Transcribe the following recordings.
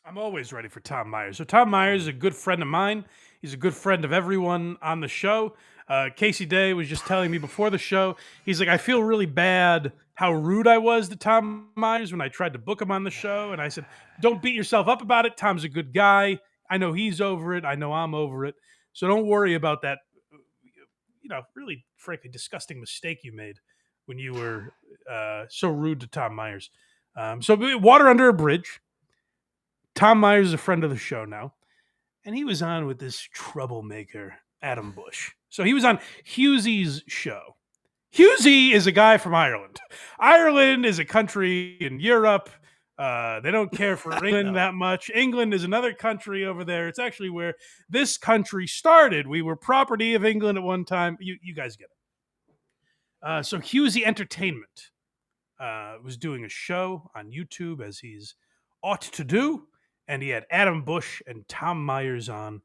I'm always ready for Tom Myers. So Tom Myers is a good friend of mine. He's a good friend of everyone on the show. Casey Day was just telling me before the show, he's like, I feel really bad how rude I was to Tom Myers when I tried to book him on the show. And I said, don't beat yourself up about it. Tom's a good guy. I know he's over it. I know I'm over it. So don't worry about that, really, frankly, disgusting mistake you made when you were so rude to Tom Myers. So water under a bridge. Tom Myers is a friend of the show now, and he was on with this troublemaker, Adam Busch. So he was on Hughesy's show. Hughesy is a guy from Ireland. Ireland is a country in Europe. They don't care for England that much. England is another country over there. It's actually where this country started. We were property of England at one time. You guys get it. So Hughesy Entertainment was doing a show on YouTube, as he's ought to do, and he had Adam Busch and Tom Myers on.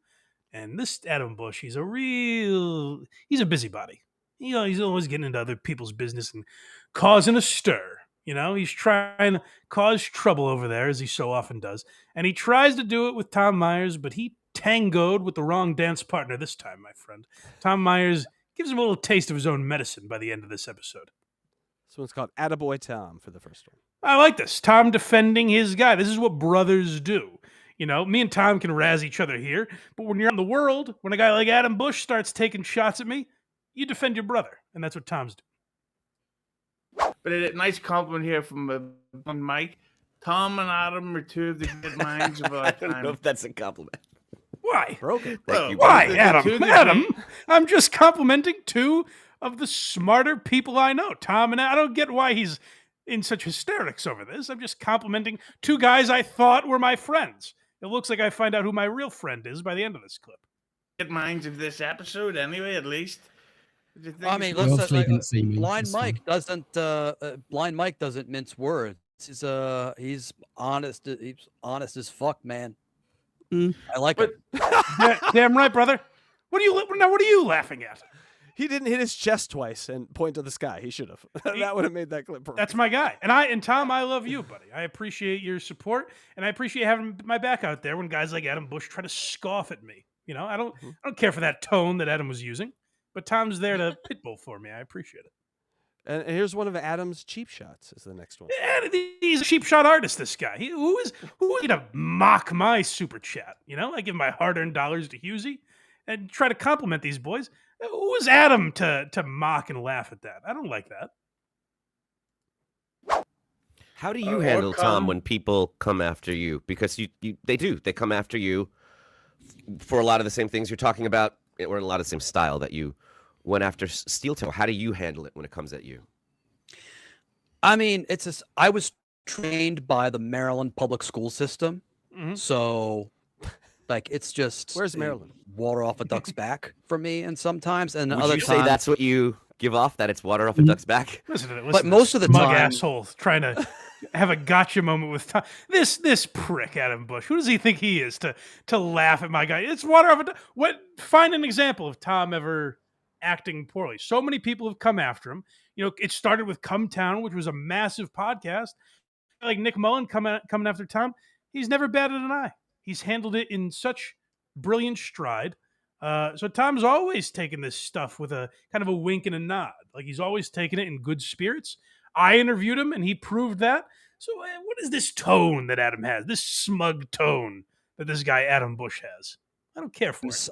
And this Adam Busch, he's a busybody. He's always getting into other people's business and causing a stir. He's trying to cause trouble over there, as he so often does. And he tries to do it with Tom Myers, but he tangoed with the wrong dance partner this time, my friend. Tom Myers gives him a little taste of his own medicine by the end of this episode. This one's called Attaboy Tom for the first one. I like this. Tom defending his guy. This is what brothers do. Me and Tom can razz each other here, but when you're in the world, when a guy like Adam Busch starts taking shots at me, you defend your brother, and that's what Tom's doing. But a nice compliment here from Mike. Tom and Adam are two of the good minds of our time. I don't know if that's a compliment. Why? Broken. Why, Adam? Adam, I'm just complimenting two of the smarter people I know. Tom and I don't get why he's in such hysterics over this. I'm just complimenting two guys I thought were my friends. It looks like I find out who my real friend is by the end of this clip. Good minds of this episode, anyway, at least. I mean, Blind Mike doesn't mince words. He's honest. He's honest as fuck, man. I like it. Damn right, brother. What are you laughing at? He didn't hit his chest twice and point to the sky. He should have. That would have made that clip perfect. That's my guy. And Tom, I love you, buddy. I appreciate your support, and I appreciate having my back out there when guys like Adam Busch try to scoff at me. I don't care for that tone that Adam was using, but Tom's there to pitbull for me. I appreciate it. And here's one of Adam's cheap shots. Is the next one? Yeah, he's a cheap shot artist. This guy. Who is to mock my super chat? I give my hard-earned dollars to Hughesy and try to compliment these boys. Who is Adam to mock and laugh at that? I don't like that. How do you handle, Tom, when people come after you? Because they come after you for a lot of the same things you're talking about, or in a lot of the same style that you went after Steel Toe. How do you handle it when it comes at you? I mean, I was trained by the Maryland public school system, so it's just where's Maryland? Water off a duck's back for me, and sometimes and Would other you times, say that's what you give off? That it's water off a duck's back? Listen but most of the smug time, asshole trying to have a gotcha moment with Tom. This prick Adam Busch. Who does he think he is to laugh at my guy? It's water off a duck. Find an example of Tom ever acting poorly. So many people have come after him. It started with Come Town, which was a massive podcast. Like Nick Mullen coming after Tom. He's never batted an eye. He's handled it in such brilliant stride. So Tom's always taken this stuff with a kind of a wink and a nod. Like he's always taken it in good spirits. I interviewed him and he proved that. So what is this tone that Adam has? This smug tone that this guy Adam Busch has? I don't care for it.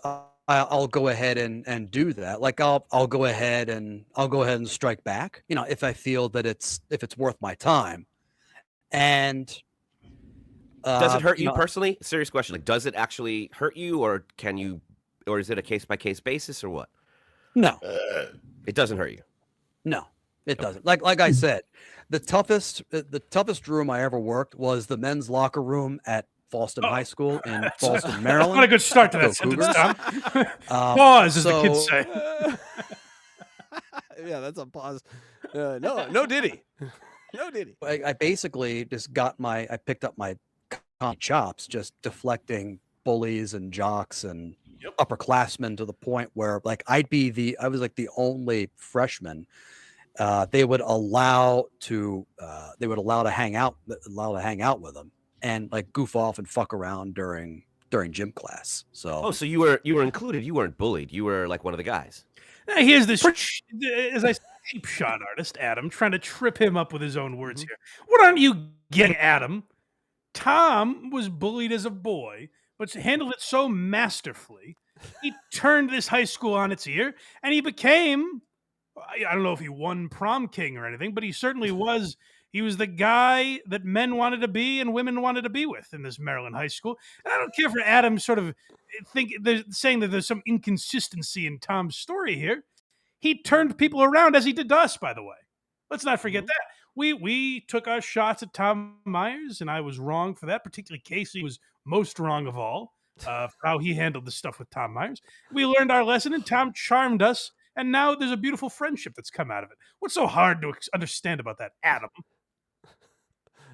I'll go ahead and do that. Like I'll go ahead and strike back. If I feel that if it's worth my time. And does it hurt you personally? Serious question. Like, does it actually hurt you, or is it a case by case basis, or what? No, it doesn't hurt you. No, it doesn't. Like I said, the toughest room I ever worked was the men's locker room at Fallston High School in Fallston, Maryland. Not a good start to that sentence, Tom. Pause, as the kids say. Yeah, that's a pause. No diddy. No diddy. I basically just I picked up my chops, just deflecting bullies and jocks and upperclassmen to the point where I was like the only freshman they would allow to hang out with them. and like goof off and fuck around during gym class. So Oh, so you were included. You weren't bullied. You were like one of the guys. Now, here's this, as I said, cheap shot artist, Adam, trying to trip him up with his own words here. What aren't you getting, Adam? Tom was bullied as a boy, but handled it so masterfully. He turned this high school on its ear, and he became, I don't know if he won prom king or anything, but he certainly was. He was the guy that men wanted to be and women wanted to be with in this Maryland high school. And I don't care for Adam sort of saying that there's some inconsistency in Tom's story here. He turned people around as he did to us, by the way. Let's not forget that. We took our shots at Tom Myers, and I was wrong for that. Particularly Casey was most wrong of all for how he handled the stuff with Tom Myers. We learned our lesson, and Tom charmed us, and now there's a beautiful friendship that's come out of it. What's so hard to understand about that, Adam?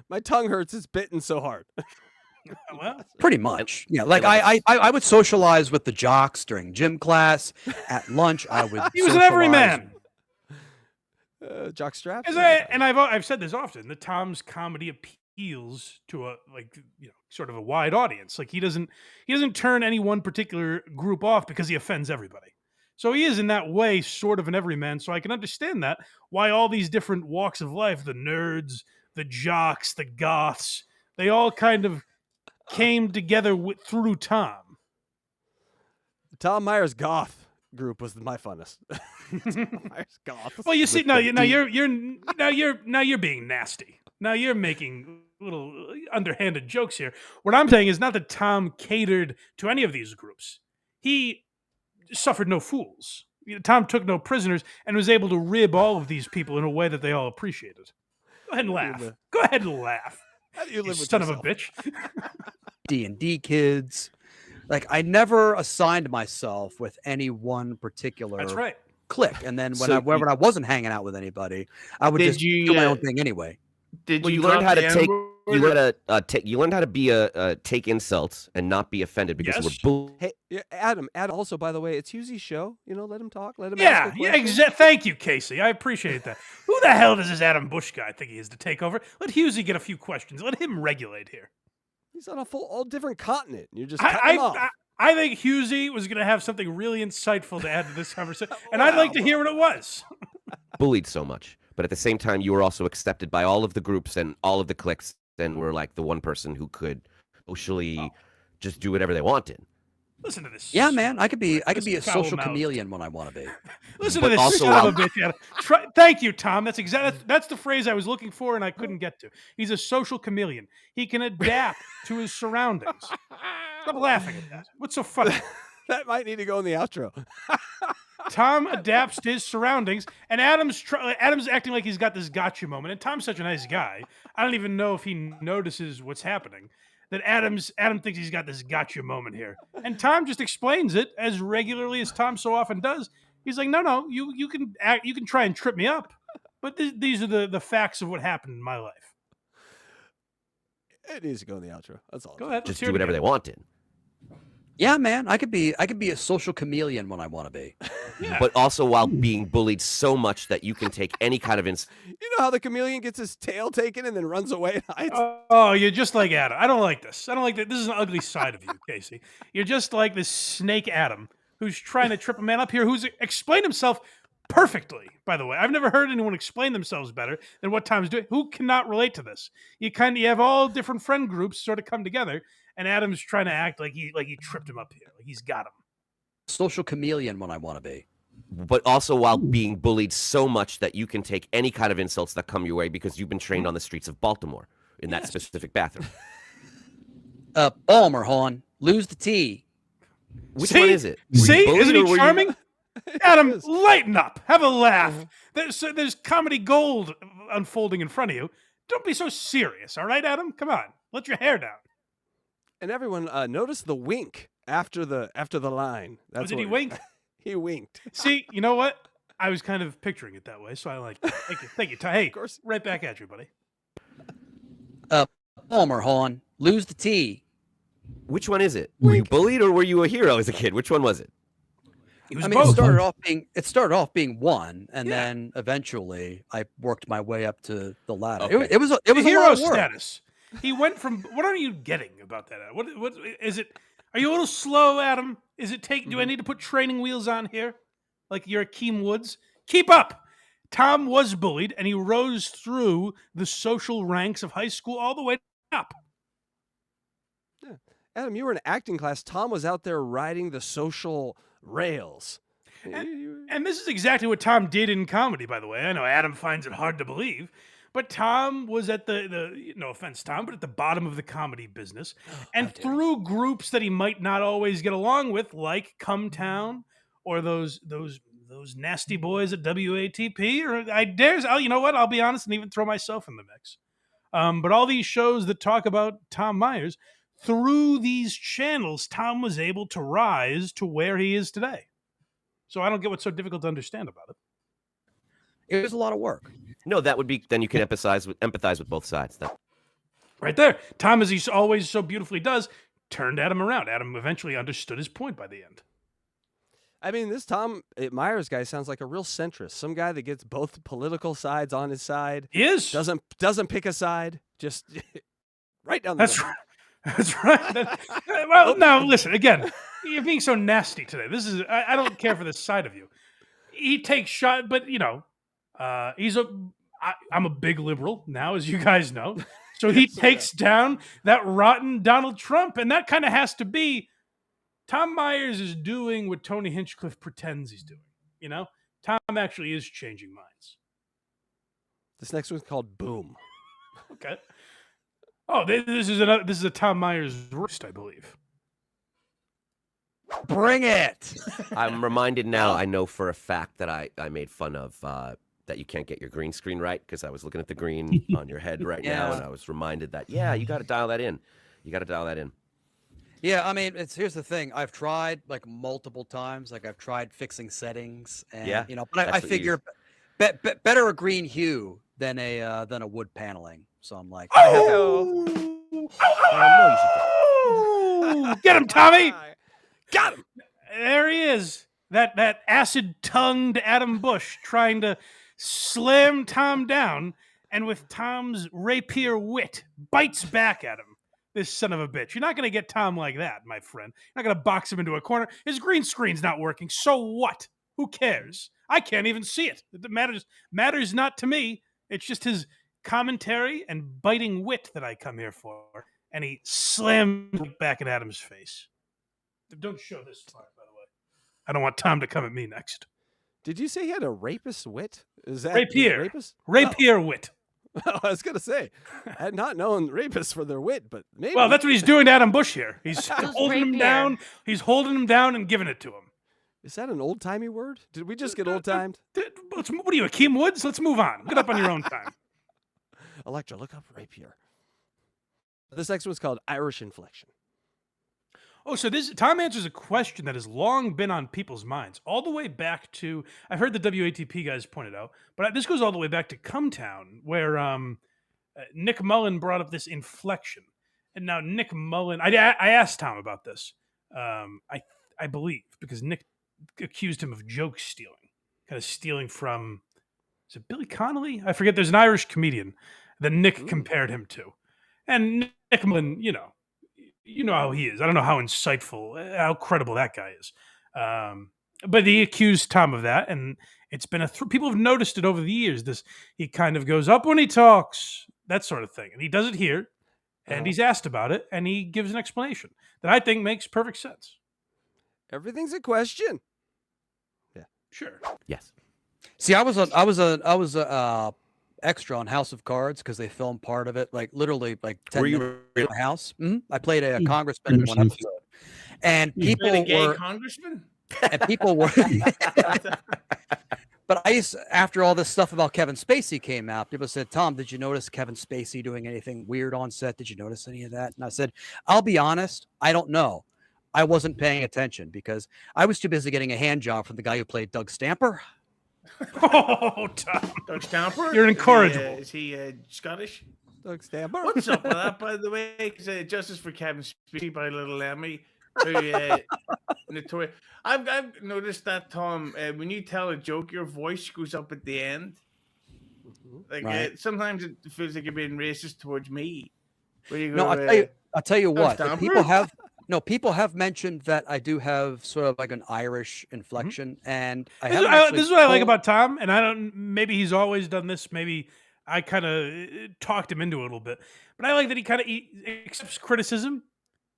My tongue hurts. It's bitten so hard. Well, pretty much, yeah. Like I would socialize with the jocks during gym class. At lunch, I would. He was an everyman. Jock straps. I've said this often. That Tom's comedy appeals to a sort of a wide audience. Like he doesn't turn any one particular group off because he offends everybody. So he is in that way sort of an everyman. So I can understand that why all these different walks of life, the nerds, the jocks, the goths, they all kind of came together through Tom. Tom Myers goth group was my funnest. Tom Myers goth. Well, you see, now you're being nasty. Now you're making little underhanded jokes here. What I'm saying is not that Tom catered to any of these groups. He suffered no fools. Tom took no prisoners and was able to rib all of these people in a way that they all appreciated. Go ahead and laugh. Go ahead and laugh. How do you live with son yourself? of a bitch? D&D kids. Like I never assigned myself with any one particular That's right. clique, and then So when I wasn't hanging out with anybody, I would Did just you, do my own thing anyway. Did Well, you drop learned how the to take. N-word? You learned how to be take insults and not be offended because Yes. we're Hey, yeah, Adam. Also, by the way, it's Hughesy's show. Let him talk. Let him. Yeah, ask a yeah, question. thank you, Casey. I appreciate that. Who the hell does this Adam Busch guy think he is to take over? Let Hughesy get a few questions. Let him regulate here. He's on a all different continent. You're just cutting him off. I think Hughesy was going to have something really insightful to add to this conversation, and I'd like to hear what it was. bullied so much, but at the same time, you were also accepted by all of the groups and all of the cliques, and were like the one person who could socially just do whatever they wanted. Listen to this. Yeah, man, I could be a social foul-mouthed. chameleon when I want to be. Listen But to this also son of a bitch. Thank you, Tom. That's the phrase I was looking for and I couldn't get to. He's a social chameleon. He can adapt to his surroundings. Stop laughing at that. What's so funny? That might need to go in the outro. Tom adapts to his surroundings, and Adam's acting like he's got this gotcha moment. And Tom's such a nice guy. I don't even know if he notices what's happening. That Adam thinks he's got this gotcha moment here, and Tom just explains it as regularly as Tom so often does. He's like, "No, you can try and trip me up, but these are the facts of what happened in my life." It needs to go in the outro. That's all. Go ahead, Just do whatever they wanted. Yeah, man, I could be a social chameleon when I want to be. Yeah. But also while being bullied so much that you can take any kind of You know how the chameleon gets his tail taken and then runs away and hides? Oh, you're just like Adam. I don't like this. I don't like that. This is an ugly side of you, Casey. You're just like this snake Adam who's trying to trip a man up here who's explained himself perfectly, by the way. I've never heard anyone explain themselves better than what Tom's doing. Who cannot relate to this? You have all different friend groups sort of come together, and Adam's trying to act like he tripped him up here. Like he's got him. Social chameleon when I want to be. but also while being bullied so much that you can take any kind of insults that come your way because you've been trained on the streets of Baltimore in that specific bathroom. Balmer, Horn, lose the T. Which one is it? Were you See, bullied isn't or he were you- charming? Adam, is. lighten up. Have a laugh. There's comedy gold unfolding in front of you. Don't be so serious, all right, Adam? Come on. Let your hair down. And everyone notice the wink after the line. That's Did he what- wink? He winked. See, you know what? I was kind of picturing it that way, so I like it. Thank you. Thank you. Hey, Of course. right back at you, buddy. Balmer, Horn, lose the T. Which one is it? Were you bullied or were you a hero as a kid? Which one was it? He was I mean, both. it started off being one, and then eventually I worked my way up to the ladder. Okay. It was a hero lot of work. status. He went from. What are you getting about that? What is it? Are you a little slow, Adam? Is it take? Do I need to put training wheels on here, like you're Akeem Woods? Keep up. Tom was bullied, and he rose through the social ranks of high school all the way up. Adam, you were in acting class. Tom was out there riding the social rails. And this is exactly what Tom did in comedy, by the way. I know Adam finds it hard to believe, but Tom was at the no offense, Tom, but at the bottom of the comedy business. And through groups that he might not always get along with, like Come Town or those nasty boys at WATP, or you know what? I'll be honest and even throw myself in the mix. But all these shows that talk about Tom Myers, through these channels, Tom was able to rise to where he is today. So I don't get what's so difficult to understand about it. It was a lot of work. No, that would be then you can empathize with both sides. Then. Right there. Tom, as he always so beautifully does, turned Adam around. Adam eventually understood his point by the end. I mean, this Tom Myers guy sounds like a real centrist. Some guy that gets both political sides on his side. He is. Doesn't pick a side. Just right down the That's middle. right. That's right. Well, now listen again. You're being so nasty today. This is. I don't care for this side of you. He takes shot, but you know, I'm a big liberal now, as you guys know. So he takes down that rotten Donald Trump, and that kind of has to be. Tom Myers is doing what Tony Hinchcliffe pretends he's doing. You know, Tom actually is changing minds. This next one's called Boom. Okay. Oh, this is a Tom Myers roast, I believe. Bring it. I'm reminded now. I know for a fact that I made fun of that you can't get your green screen right because I was looking at the green on your head right now, and I was reminded that you got to dial that in. You got to dial that in. Yeah, I mean, here's the thing. I've tried like multiple times. Like I've tried fixing settings, and you know, but I figure better a green hue than a wood paneling. So I'm like, get him, Tommy! Got him. There he is. That acid-tongued Adam Busch trying to slam Tom down, and with Tom's rapier wit, bites back at him. This son of a bitch. You're not going to get Tom like that, my friend. You're not going to box him into a corner. His green screen's not working. So what? Who cares? I can't even see it. It matters not to me. It's just his commentary and biting wit that I come here for. And he slammed back at Adam's face. Don't show this part, by the way. I don't want Tom to come at me next. Did you say he had a rapist wit? Is that rapier? Rapist? Rapier wit. Oh, I was gonna say, I had not known rapists for their wit, but maybe. Well, that's what he's doing to Adam Busch here. He's holding him down. He's holding him down and giving it to him. Is that an old timey word? Did we just get old timed? What are you, Akeem Woods? Let's move on. Get up on your own time. Electra, look up rapier. This next one's called Irish inflection. Oh, so Tom answers a question that has long been on people's minds, all the way back to, I've heard the WATP guys pointed out, but this goes all the way back to Come Town, where Nick Mullen brought up this inflection. And now Nick Mullen, I asked Tom about this, I believe, because Nick accused him of joke stealing, kind of stealing from, is it Billy Connolly? I forget, there's an Irish comedian that Nick compared him to. And Nick Mullen, you know how he is. I don't know how insightful, how credible that guy is. But he accused Tom of that, and it's been people have noticed it over the years. He kind of goes up when he talks, that sort of thing, and he does it here, and he's asked about it, and he gives an explanation that I think makes perfect sense. Everything's a question. Yeah, sure. Yes. See, I was a extra on House of Cards because they filmed part of it, like literally like 10 minutes in my house. I played a congressman in one episode, and people were congressman. And people were. But after all this stuff about Kevin Spacey came out, people said, "Tom, did you notice Kevin Spacey doing anything weird on set? Did you notice any of that?" And I said, "I'll be honest, I don't know. I wasn't paying attention because I was too busy getting a hand job from the guy who played Doug Stamper." Oh, Tom. Doug Stamper? You're incorrigible. Is he Scottish? Doug Stamper? What's up with that, by the way? Justice for Kevin Spacey by Little Emmy. Notorious. I've noticed that, Tom, when you tell a joke, your voice goes up at the end. Like Right. sometimes it feels like you're being racist towards me. Where you No, go, I'll tell you what. Tom. People have mentioned that I do have sort of like an Irish inflection, and I This, haven't this is what I like told- about Tom, and I don't. Maybe he's always done this. Maybe I kind of talked him into it a little bit, but I like that he kind of accepts criticism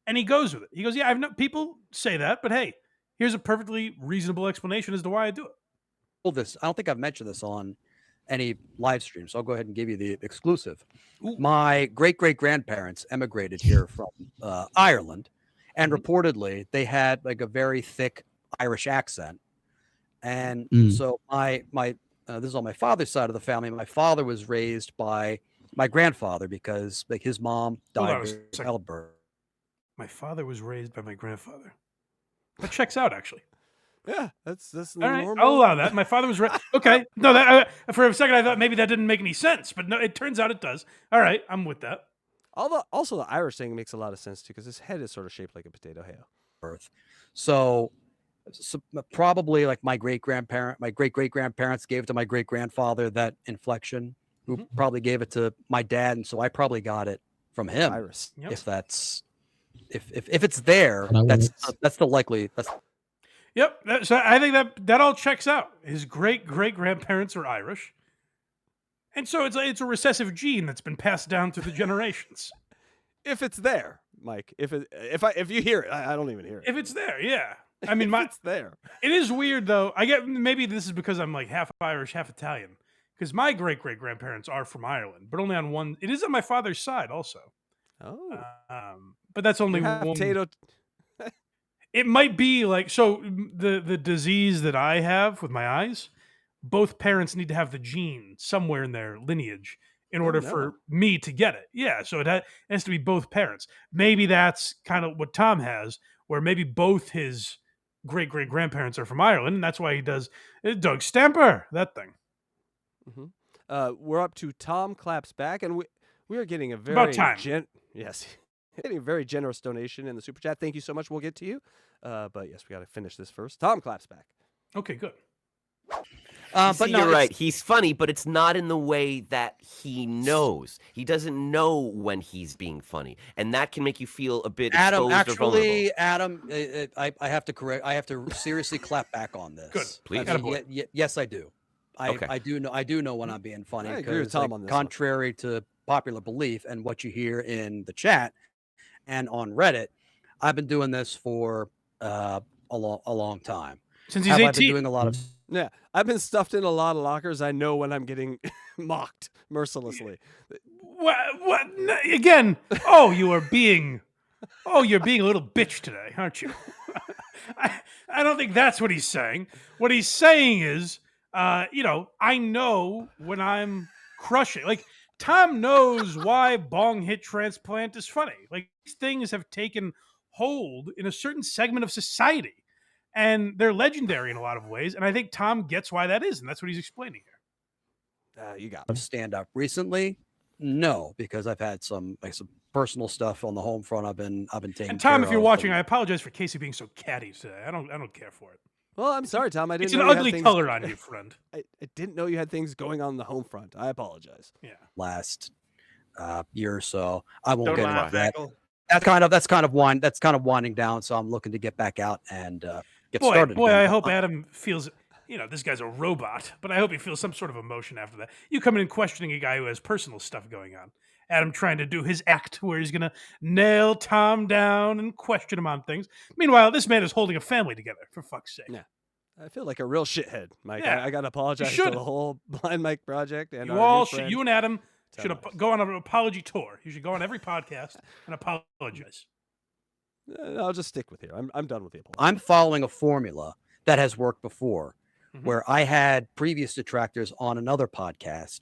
and he goes with it. He goes, "Yeah, I've people say that, but hey, here's a perfectly reasonable explanation as to why I do it." this. I don't think I've mentioned this on any live stream, so I'll go ahead and give you the exclusive. Ooh. My great grandparents emigrated here from Ireland, and Mhm. reportedly they had like a very thick Irish accent. And so my this is on my father's side of the family. My father was raised by my grandfather because like his mom Hold on died a during second. childbirth. My father was raised by my grandfather. That checks out, actually. Yeah, that's All right, normal. I'll allow that. My father was raised. Okay, no, that for a second I thought maybe that didn't make any sense, but no, it turns out it does. All right, I'm with that. Also, the Irish thing makes a lot of sense too, because his head is sort of shaped like a potato head. So probably like my great great grandparents gave it to my great grandfather that inflection, who Mhm. probably gave it to my dad, and so I probably got it from him. Irish. Yep. If that's if it's there, And I wanna- that's the likely that's Yep. So I think that all checks out. His great grandparents are Irish, and so it's a recessive gene that's been passed down through the generations. If it's there, Mike. If you hear it, I don't even hear it. If it's there, yeah. I mean, if it's there. it is weird though. I get maybe this is because I'm like half Irish, half Italian. Because my great grandparents are from Ireland, but only on one. It is on my father's side also. Oh, But that's only you have one. potato. It might be like so. The disease that I have with my eyes, both parents need to have the gene somewhere in their lineage in order no. for me to get it. Yeah, so it has to be both parents. Maybe that's kind of what Tom has, where maybe both his great grandparents are from Ireland, and that's why he does Doug Stamper, that thing. We're up to Tom Claps Back, and we are getting a very About time. Yes, getting a very generous donation in the super chat. Thank you so much. We'll get to you, but yes, we got to finish this first. Tom Claps Back. Okay, good. but See, no, you're it's- right. He's funny, but it's not in the way that he knows. He doesn't know when he's being funny, and that can make you feel a bit Adam, exposed or vulnerable. actually, Adam, I have to correct. I have to seriously clap back on this. Good. Please. I mean, Attaboy. yes, I do. Okay. I do know when I'm being funny I agree with because, Tom on this one. contrary to popular belief and what you hear in the chat and on Reddit, I've been doing this for a long time. Since he's Have I been 18. doing a lot of Yeah, I've been stuffed in a lot of lockers. I know when I'm getting mocked mercilessly. What? Again? Oh, you're being a little bitch today, aren't you? I don't think that's what he's saying. What he's saying is, I know when I'm crushing. Like Tom knows why bong hit transplant is funny. Like these things have taken hold in a certain segment of society, and they're legendary in a lot of ways. And I think Tom gets why that is, and that's what he's explaining here. You got stand up recently. No, because I've had some personal stuff on the home front. I've been taking. And Tom, care if you're of, watching, and- I apologize for Casey being so catty today. I don't care for it. Well, I'm sorry, Tom. I didn't It's know an you had ugly things- color on you, friend. I didn't know you had things going on the home front. I apologize. Yeah. last year or so. I won't Don't get laugh, into that. Echo. That's kind of winding down. So I'm looking to get back out and get Boy, started. boy, again. I hope Adam feels, this guy's a robot, but I hope he feels some sort of emotion after that. You coming in questioning a guy who has personal stuff going on. Adam trying to do his act where he's going to nail Tom down and question him on things. Meanwhile, this man is holding a family together, for fuck's sake. Yeah. I feel like a real shithead, Mike. Yeah, I got to apologize to should. the whole Blind Mike project. And You our all new should, friend, you and Adam Tom should Myers. go on an apology tour. You should go on every podcast and apologize. I'll just stick with here. I'm done with the apology. I'm following a formula that has worked before, Mhm. where I had previous detractors on another podcast,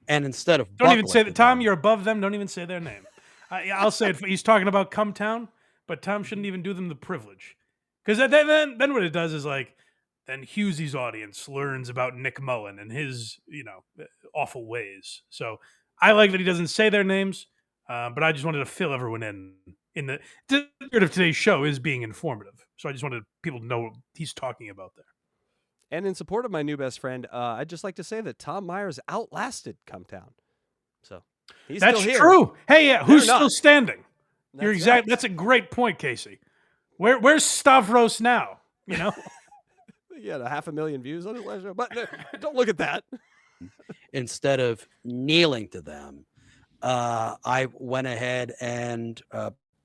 and instead of Don't even say buckling that, to Tom. them- You're above them. Don't even say their name. I'll say it. He's talking about Come Town, but Tom shouldn't even do them the privilege, because then what it does is then Hughesy's audience learns about Nick Mullen and his awful ways. So I like that he doesn't say their names, but I just wanted to fill everyone in the spirit of today's show is being informative. So I just wanted people to know what he's talking about there. And in support of my new best friend, I'd just like to say that Tom Myers outlasted Come Town. So He's That's still here. true. Hey, yeah, who's They're still not. standing? That's You're exact. right. That's a great point, Casey. Where's Stavros now? You know, He had 500,000 views on his last show, but don't look at that. Instead of kneeling to them, I went ahead and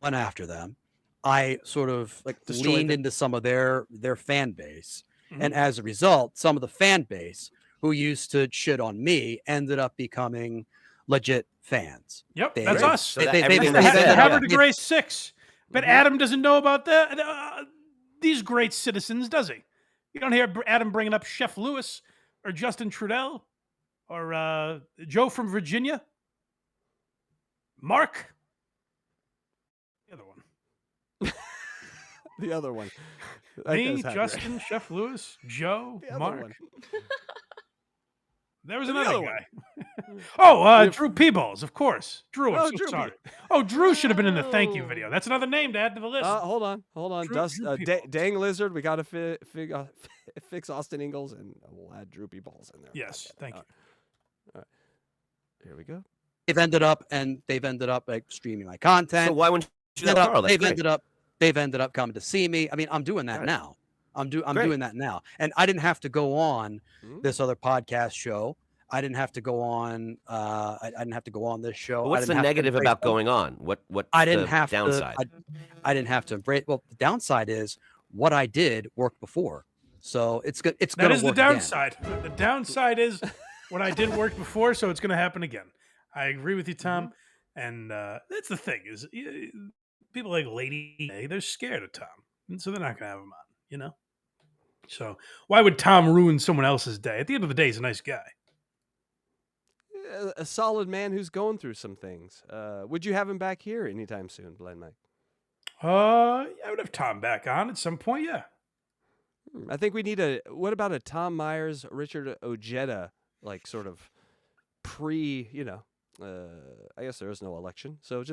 went after them. I sort of like Destroyed leaned them. into some of their fan base, Mhm. and as a result, some of the fan base who used to shit on me ended up becoming legit fans. yep, They- that's they- us. So they- that they- everything they- they the they- said, they- Havre de they- Grace 6. But Mhm. Adam doesn't know about that. These great citizens, does he? You don't hear Adam bringing up Chef Lewis or Justin Trudell or Joe from Virginia. Mark. The other one. The other one. That Me, guy's hackRIDE. Justin, Chef Lewis, Joe, The other Mark. one. There was The another other guy. one. Oh, We have- Drew Peebles, of course. Drew, I'm Oh, so Drew sorry. Pe- Oh, Drew should have been in the thank you Oh. video. That's another name to add to the list. Hold on. Drew Peebles. Dang Lizard, we got to fix Austin Ingalls, and we'll add Droopy Balls in there. Yes, Okay. thank you. All right. Here we go. They've ended up like streaming my content. So why wouldn't you Ended tell up- Carl? That's they've great. ended up coming to see me. I mean, I'm doing that Right. now. I'm Great. doing that now, and I didn't have to go on Hmm? this other podcast show. I didn't have to go on. I didn't have to go on this show. But I what's didn't the have to negative embrace about them. going on? What's I didn't the have downside? to. I didn't have to embrace. Well, the downside is what I did worked before, so it's good. It's That gonna is the work again. downside. The downside is what I did work before, so it's going to happen again. I agree with you, Tom. And that's the thing is people like Lady A, they're scared of Tom, and so they're not going to have him on. You know. So why would Tom ruin someone else's day? At the end of the day, he's a nice guy. A solid man who's going through some things. Would you have him back here anytime soon, Blind Mike? I would have Tom back on at some point. Yeah. I think we need what about a Tom Myers, Richard Ojeda, like sort of I guess there is no election. So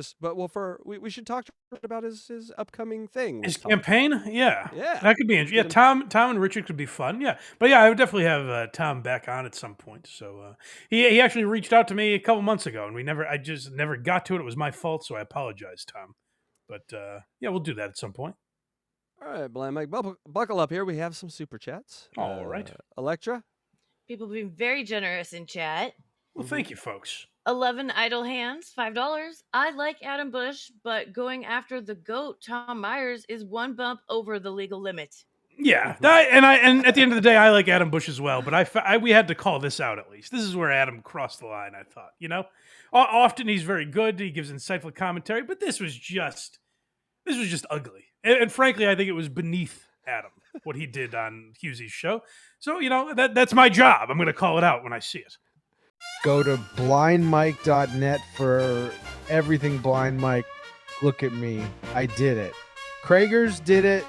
we should talk to him about his upcoming thing. with His Tom. campaign, yeah, Yeah. that could be interesting. Yeah, Get Tom and Richard could be fun. Yeah, but yeah, I would definitely have Tom back on at some point. So he actually reached out to me a couple months ago, and I just never got to it. It was my fault, so I apologize, Tom. But yeah, we'll do that at some point. All right, Blind Mike, buckle up here. We have some super chats. All right. Electra. People being very generous in chat. Well, thank you, folks. 11 idle hands, $5. I like Adam Busch, but going after the GOAT, Tom Myers, is one bump over the legal limit. Yeah, and at the end of the day, I like Adam Busch as well. But we had to call this out at least. This is where Adam crossed the line. I thought, often he's very good. He gives insightful commentary, but this was just ugly. And frankly, I think it was beneath Adam what he did on Hughesy's show. So that's my job. I'm going to call it out when I see it. Go to blindmike.net for everything Blind Mike. Look at me. I did it. Kragers did it.